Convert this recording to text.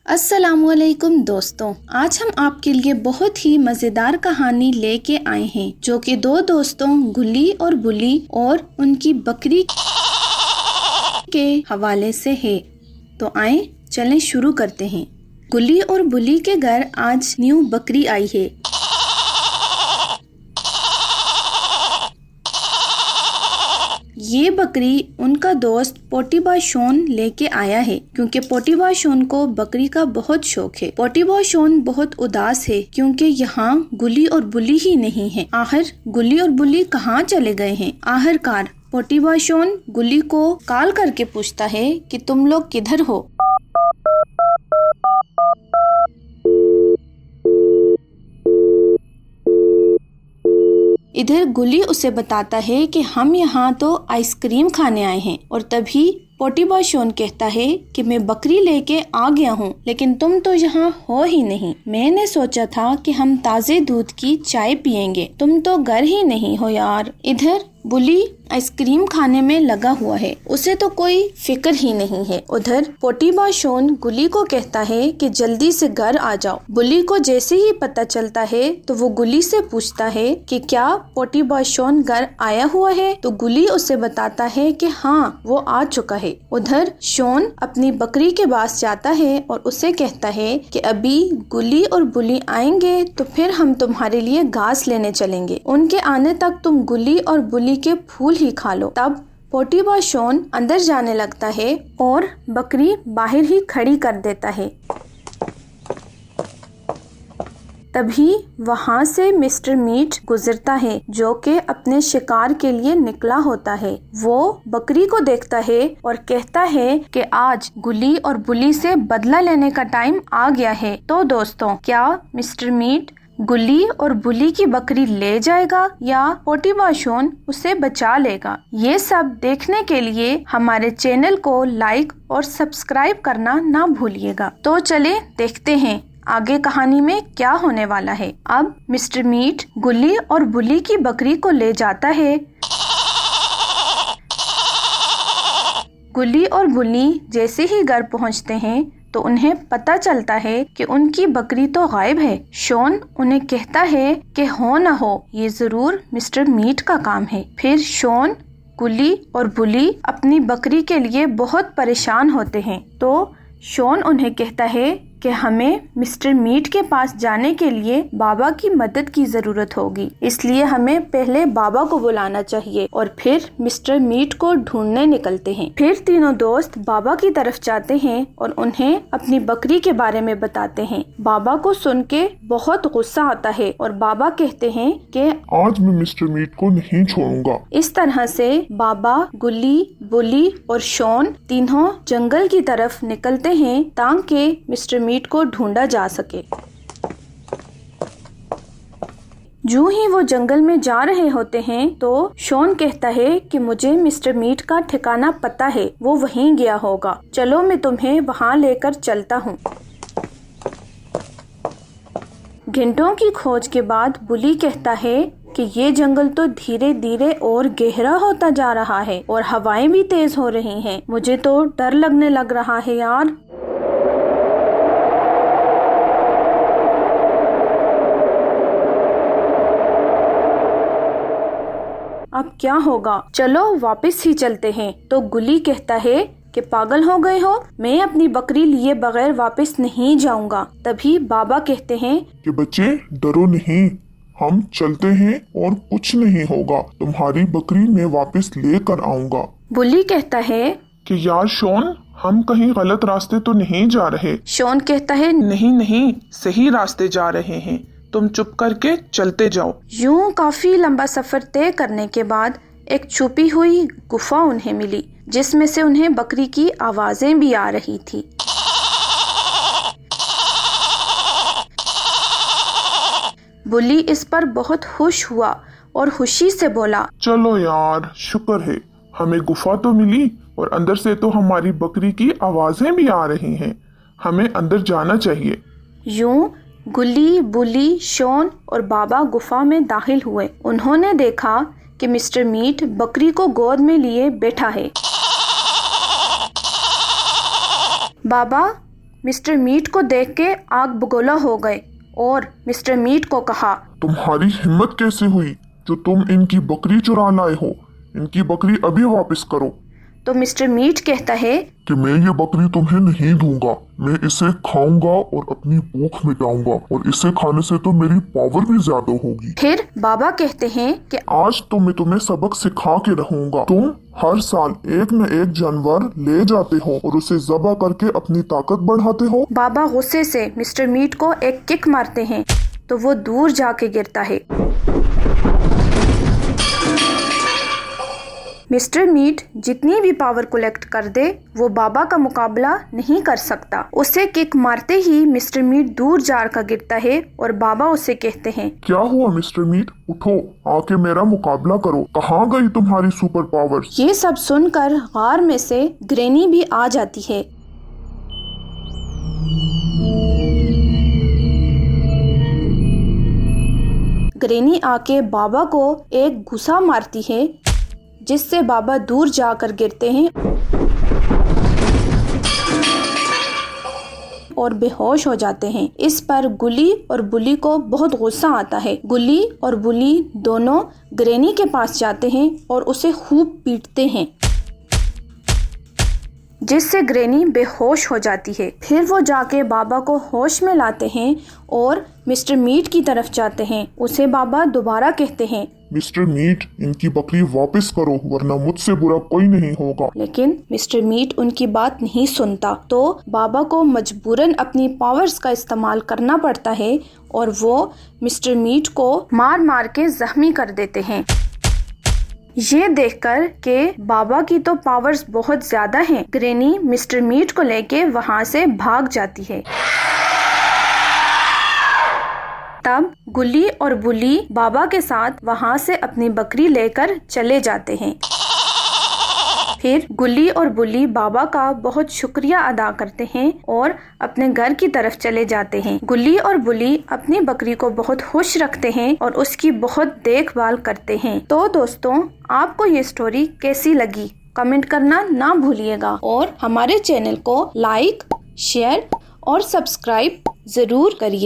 अस्सलामुअलैकुम दोस्तों, आज हम आपके लिए बहुत ही मज़ेदार कहानी लेके आए हैं जो कि दो दोस्तों गुल्ली और बुल्ली और उनकी बकरी के हवाले से है। तो आए चलें शुरू करते हैं। गुल्ली और बुल्ली के घर आज न्यू बकरी आई है। ये बकरी उनका दोस्त पोटीबा शोन लेके आया है क्योंकि पोटीबा शोन को बकरी का बहुत शौक है। पोटीबा शोन बहुत उदास है क्योंकि यहाँ गुल्ली और बुल्ली ही नहीं है। आखिर गुल्ली और बुल्ली कहाँ चले गए हैं? आखिरकार पोटीबा शोन गुल्ली को कॉल करके पूछता है कि तुम लोग किधर हो। इधर गुल्ली उसे बताता है कि हम यहाँ तो आइसक्रीम खाने आए हैं और तभी पोटीबा शोन कहता है कि मैं बकरी लेके आ गया हूँ, लेकिन तुम तो यहाँ हो ही नहीं। मैंने सोचा था कि हम ताज़े दूध की चाय पियेंगे, तुम तो घर ही नहीं हो यार। इधर बुल्ली आइसक्रीम खाने में लगा हुआ है, उसे तो कोई फिक्र ही नहीं है। उधर पोटीबा शोन गुल्ली को कहता है कि जल्दी से घर आ जाओ। बुल्ली को जैसे ही पता चलता है तो वो गुल्ली से पूछता है कि क्या पोटीबा शोन घर आया हुआ है, तो गुल्ली उसे बताता है कि हाँ वो आ चुका है। उधर शोन अपनी बकरी के पास जाता है और उसे कहता है कि अभी गुल्ली और बुल्ली आएंगे तो फिर हम तुम्हारे लिए घास लेने चलेंगे। उनके आने तक तुम गुल्ली और बुल्ली के फूल ही खा लो। तब पोटीबा शोन अंदर जाने लगता है और बकरी बाहर ही खड़ी कर देता है। तभी वहाँ से मिस्टर मीट गुजरता है जो कि अपने शिकार के लिए निकला होता है। वो बकरी को देखता है और कहता है कि आज गुल्ली और बुल्ली से बदला लेने का टाइम आ गया है। तो दोस्तों, क्या मिस्टर मीट गुल्ली और बुल्ली की बकरी ले जाएगा या पोटीबा शोन उसे बचा लेगा? ये सब देखने के लिए हमारे चैनल को लाइक और सब्सक्राइब करना ना भूलिएगा। तो चले देखते हैं आगे कहानी में क्या होने वाला है। अब मिस्टर मीट गुल्ली और बुल्ली की बकरी को ले जाता है। गुल्ली और बुल्ली जैसे ही घर पहुंचते हैं तो उन्हें पता चलता है कि उनकी बकरी तो गायब है। शोन उन्हें कहता है कि हो न हो ये जरूर मिस्टर मीट का काम है। फिर शोन, गुल्ली और बुल्ली अपनी बकरी के लिए बहुत परेशान होते हैं। तो शोन उन्हें कहता है कि हमें मिस्टर मीट के पास जाने के लिए बाबा की मदद की जरूरत होगी, इसलिए हमें पहले बाबा को बुलाना चाहिए और फिर मिस्टर मीट को ढूंढने निकलते हैं। फिर तीनों दोस्त बाबा की तरफ जाते हैं और उन्हें अपनी बकरी के बारे में बताते हैं। बाबा को सुन के बहुत गुस्सा आता है और बाबा कहते हैं कि आज मैं मिस्टर मीट को नहीं छोड़ूंगा। इस तरह से बाबा, गुल्ली, बुल्ली और शोन तीनों जंगल की तरफ निकलते हैं ताकि मिस्टर मीट को ढूंढा जा सके। जो ही वो जंगल में जा रहे होते हैं तो शोन कहता है कि मुझे मिस्टर मीट का ठिकाना पता है, वो वहीं गया होगा, चलो मैं तुम्हें वहाँ लेकर चलता हूँ। घंटों की खोज के बाद बुल्ली कहता है कि ये जंगल तो धीरे धीरे और गहरा होता जा रहा है और हवाएं भी तेज हो रही हैं। मुझे तो डर लगने लग रहा है यार। अब क्या होगा, चलो वापस ही चलते हैं। तो गुल्ली कहता है कि पागल हो गए हो, मैं अपनी बकरी लिए बगैर वापस नहीं जाऊंगा। तभी बाबा कहते हैं कि बच्चे डरो नहीं, हम चलते हैं और कुछ नहीं होगा, तुम्हारी बकरी मैं वापस लेकर आऊंगा। बुल्ली कहता है कि यार शोन, हम कहीं गलत रास्ते तो नहीं जा रहे? शोन कहता है नहीं नहीं, सही रास्ते जा रहे हैं, तुम चुप करके चलते जाओ। यूं काफी लंबा सफर तय करने के बाद एक छुपी हुई गुफा उन्हें मिली जिसमें से उन्हें बकरी की आवाजें भी आ रही थी। बुल्ली इस पर बहुत खुश हुआ और खुशी से बोला, चलो यार, शुक्र है हमें गुफा तो मिली और अंदर से तो हमारी बकरी की आवाजें भी आ रही हैं, हमें अंदर जाना चाहिए। यूं गुल्ली, बुल्ली, शोन और बाबा गुफा में दाखिल हुए। उन्होंने देखा कि मिस्टर मीट बकरी को गोद में लिए बैठा है। बाबा मिस्टर मीट को देख के आग बगोला हो गए और मिस्टर मीट को कहा, तुम्हारी हिम्मत कैसे हुई जो तुम इनकी बकरी चुरा लाए हो? इनकी बकरी अभी वापस करो। तो मिस्टर मीट कहता है कि मैं ये बकरी तुम्हें नहीं दूंगा, मैं इसे खाऊंगा और अपनी भूख मिटाऊंगा और इसे खाने से तो मेरी पावर भी ज्यादा होगी। फिर बाबा कहते हैं कि आज तो मैं तुम्हें सबक सिखा के रहूंगा। तुम हर साल एक न एक जानवर ले जाते हो और उसे ज़बह करके अपनी ताकत बढ़ाते हो। बाबा गुस्से से मिस्टर मीट को एक किक मारते हैं तो वो दूर जाके गिरता है। मिस्टर मीट जितनी भी पावर कलेक्ट कर दे वो बाबा का मुकाबला नहीं कर सकता। उसे किक मारते ही मिस्टर मीट दूर जाकर गिरता है और बाबा उसे कहते हैं, क्या हुआ मिस्टर मीट, उठो, आके मेरा मुकाबला करो। कहाँ गई तुम्हारी सुपर पावर्स? ये सब सुनकर गार में से ग्रेनी भी आ जाती है। ग्रेनी आके बाबा को एक घुसा मारती है जिससे बाबा दूर जाकर गिरते हैं और बेहोश हो जाते हैं। इस पर गुली और बुली को बहुत गुस्सा आता है। गुली और बुली दोनों ग्रेनी के पास जाते हैं और उसे खूब पीटते हैं जिससे ग्रेनी बेहोश हो जाती है। फिर वो जाके बाबा को होश में लाते हैं और मिस्टर मीट की तरफ जाते हैं। उसे बाबा दोबारा कहते हैं, मिस्टर मीट, इनकी बकरी वापस करो वरना मुझसे बुरा कोई नहीं होगा। लेकिन मिस्टर मीट उनकी बात नहीं सुनता तो बाबा को मजबूरन अपनी पावर्स का इस्तेमाल करना पड़ता है और वो मिस्टर मीट को मार मार के जख्मी कर देते हैं। ये देखकर कि बाबा की तो पावर्स बहुत ज्यादा हैं, ग्रेनी मिस्टर मीट को लेके वहाँ से भाग जाती है। तब गुल्ली और बुली बाबा के साथ वहाँ से अपनी बकरी लेकर चले जाते हैं। फिर गुल्ली और बुली बाबा का बहुत शुक्रिया अदा करते हैं और अपने घर की तरफ चले जाते हैं। गुल्ली और बुली अपनी बकरी को बहुत खुश रखते हैं और उसकी बहुत देखभाल करते हैं। तो दोस्तों, आपको ये स्टोरी कैसी लगी कमेंट करना ना भूलिएगा और हमारे चैनल को लाइक, शेयर और सब्सक्राइब जरूर करिए।